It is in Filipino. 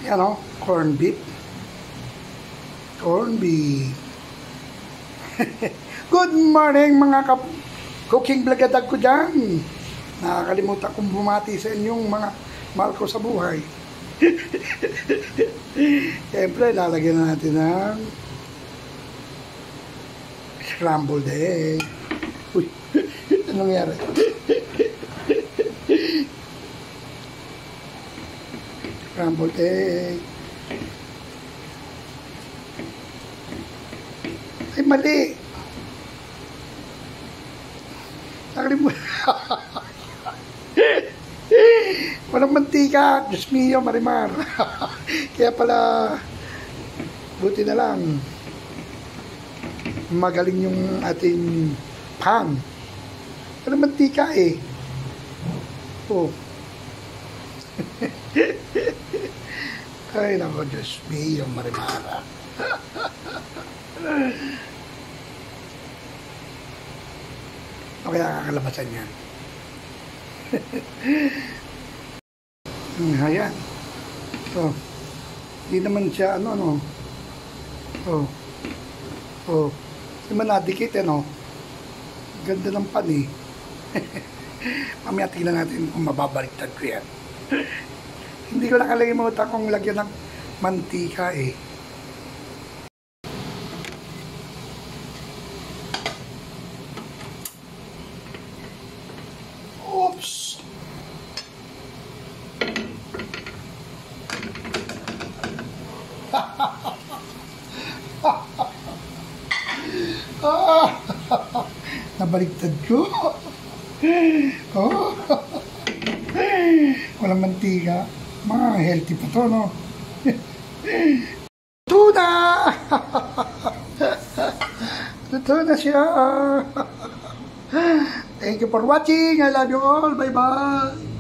Yan o, corn beef. Corn beef. Good morning mga cooking blagadag ko dyan. Nakakalimutan kong bumati sa inyong mga mahal ko sa buhay. Siyempre, lalagyan na natin ng scrambled egg. Uy, anong nangyari? Scrambled egg. Ay, mali. Nakalimutan. Walang mantika. Diyos mio, Marimar. Kaya pala, buti na lang. Magaling yung ating pan. Walang mantika eh. Oh. Ay, nako, Diyos mio, Marimar. O kaya kakalabasan yan. Ayan. So, hindi naman siya, ano. Hindi man nadikit, Ganda ng pan, eh. Mamaya tingnan natin kung mababaliktad ko yan. Hindi ko nakalimutan kung lagyan ng mantika, eh. Oops! Nabaliktad ko. Oh. Walang mantika. Mga healthy pa to, no? Tuna! Tuna siya. Thank you for watching. I love you all. Bye-bye.